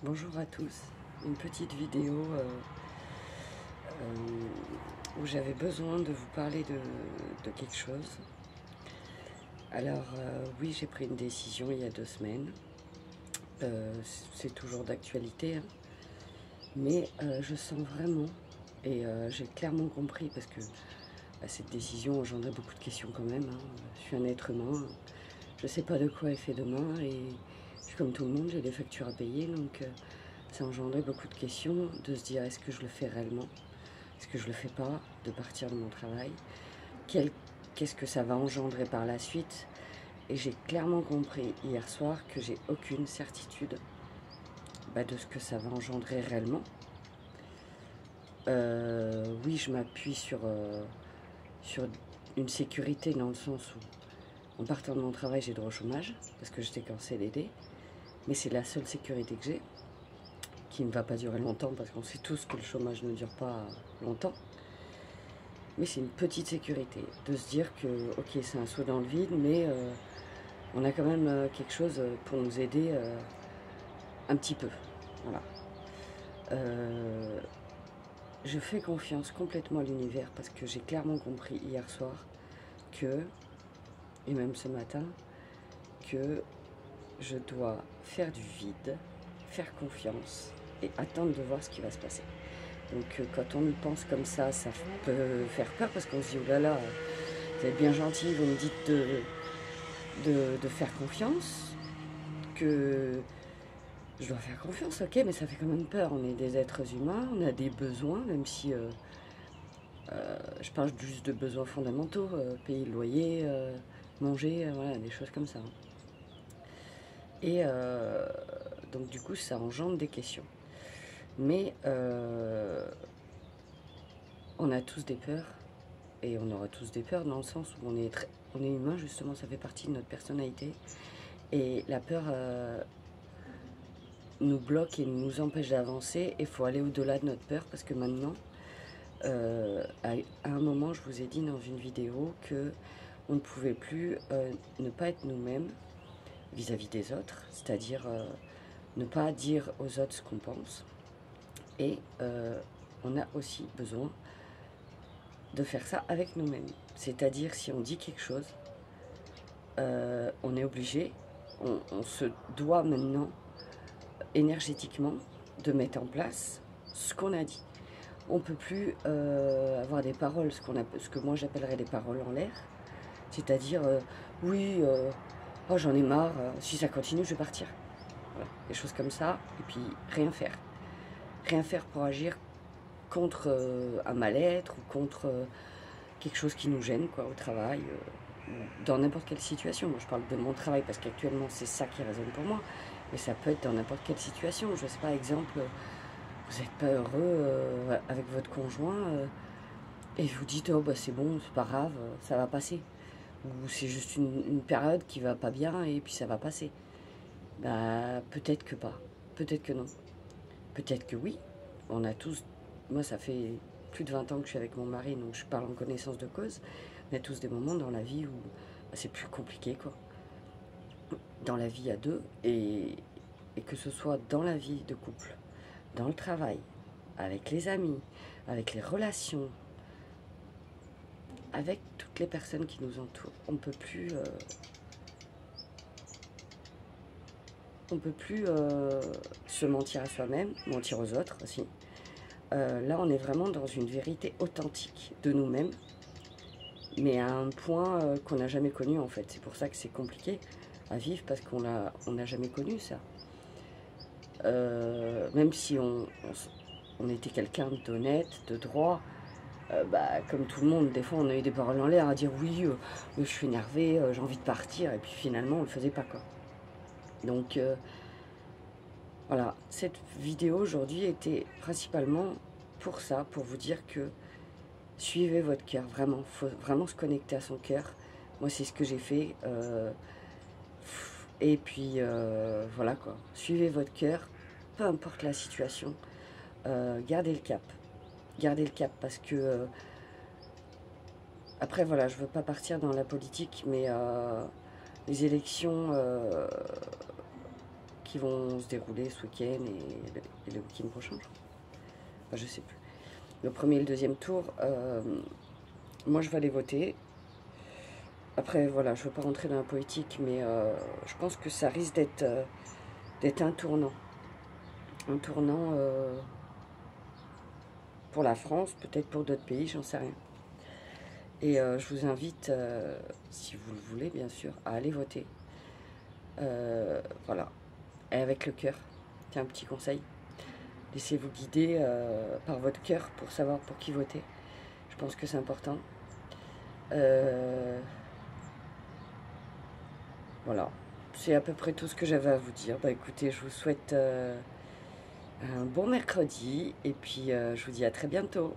Bonjour à tous, une petite vidéo où j'avais besoin de vous parler de quelque chose. Alors oui, j'ai pris une décision il y a 2 semaines, c'est toujours d'actualité, hein. Mais je sens vraiment, et j'ai clairement compris, parce que cette décision engendrait beaucoup de questions quand même, hein. Je suis un être humain, je ne sais pas de quoi est fait demain, et je suis comme tout le monde, j'ai des factures à payer, donc ça engendrait beaucoup de questions, de se dire est-ce que je le fais réellement, est-ce que je le fais pas, de partir de mon travail, qu'est-ce que ça va engendrer par la suite. Et j'ai clairement compris hier soir que j'ai aucune certitude de ce que ça va engendrer réellement. Oui, je m'appuie sur une sécurité, dans le sens où en partant de mon travail j'ai droit au chômage parce que j'étais qu'en CDD, mais c'est la seule sécurité que j'ai, qui ne va pas durer longtemps parce qu'on sait tous que le chômage ne dure pas longtemps. Mais c'est une petite sécurité, de se dire que ok, c'est un saut dans le vide, mais on a quand même quelque chose pour nous aider un petit peu. Voilà. Je fais confiance complètement à l'univers parce que j'ai clairement compris hier soir que, et même ce matin, que je dois faire du vide, faire confiance et attendre de voir ce qui va se passer. Donc quand on y pense comme ça peut faire peur parce qu'on se dit oh là là, vous êtes bien gentil, vous me dites de faire confiance, que je dois faire confiance, ok, mais ça fait quand même peur. On est des êtres humains, on a des besoins, même si je parle juste de besoins fondamentaux, payer le loyer, manger, voilà, des choses comme ça. Et donc du coup, ça engendre des questions. Mais on a tous des peurs, et on aura tous des peurs dans le sens où on est humain, justement, ça fait partie de notre personnalité. Et la peur nous bloque et nous empêche d'avancer. Il faut aller au-delà de notre peur parce que maintenant, à un moment, je vous ai dit dans une vidéo que on ne pouvait plus ne pas être nous-mêmes vis-à-vis des autres, c'est-à-dire ne pas dire aux autres ce qu'on pense. Et on a aussi besoin de faire ça avec nous-mêmes. C'est-à-dire si on dit quelque chose, on est obligé, on se doit maintenant énergétiquement de mettre en place ce qu'on a dit. On ne peut plus avoir des paroles, ce que moi j'appellerais des paroles en l'air, c'est-à-dire oui, oh, j'en ai marre, si ça continue je vais partir. Voilà, des choses comme ça, et puis rien faire. Rien faire pour agir contre un mal-être ou contre quelque chose qui nous gêne au travail, dans n'importe quelle situation. Moi je parle de mon travail parce qu'actuellement c'est ça qui résonne pour moi, mais ça peut être dans n'importe quelle situation. Je sais pas, exemple, vous n'êtes pas heureux avec votre conjoint et vous dites oh bah c'est bon, c'est pas grave, ça va passer. Ou c'est juste une période qui va pas bien et puis ça va passer. Bah peut-être que pas, peut-être que non, peut-être que oui. On a tous, moi ça fait plus de 20 ans que je suis avec mon mari, donc je parle en connaissance de cause. On a tous des moments dans la vie où c'est plus compliqué dans la vie à deux, et que ce soit dans la vie de couple, dans le travail, avec les amis, avec les relations, avec toutes les personnes qui nous entourent. On peut plus se mentir à soi-même, mentir aux autres aussi. Là, on est vraiment dans une vérité authentique de nous-mêmes, mais à un point qu'on n'a jamais connu en fait. C'est pour ça que c'est compliqué à vivre parce qu'on n'a jamais connu ça. Même si on était quelqu'un d'honnête, de droit, comme tout le monde, des fois on a eu des paroles en l'air à dire oui, je suis énervé, j'ai envie de partir, et puis finalement on le faisait pas quoi. Donc voilà, cette vidéo aujourd'hui était principalement pour ça, pour vous dire que suivez votre cœur, vraiment, il faut vraiment se connecter à son cœur. Moi c'est ce que j'ai fait, et puis voilà quoi, suivez votre cœur, peu importe la situation, gardez le cap. Gardez le cap parce que après voilà, je veux pas partir dans la politique, mais les élections qui vont se dérouler ce week-end et le week-end prochain, je crois. Enfin, je sais plus. Le premier et le deuxième tour, moi je vais aller voter. Après, voilà, je ne veux pas rentrer dans la politique, mais je pense que ça risque d'être un tournant. Un tournant pour la France, peut-être pour d'autres pays, j'en sais rien. Et je vous invite, si vous le voulez bien sûr, à aller voter. Voilà, et avec le cœur. C'est un petit conseil. Laissez-vous guider par votre cœur pour savoir pour qui voter. Je pense que c'est important. Voilà, c'est à peu près tout ce que j'avais à vous dire. Bah écoutez, je vous souhaite un bon mercredi et puis je vous dis à très bientôt.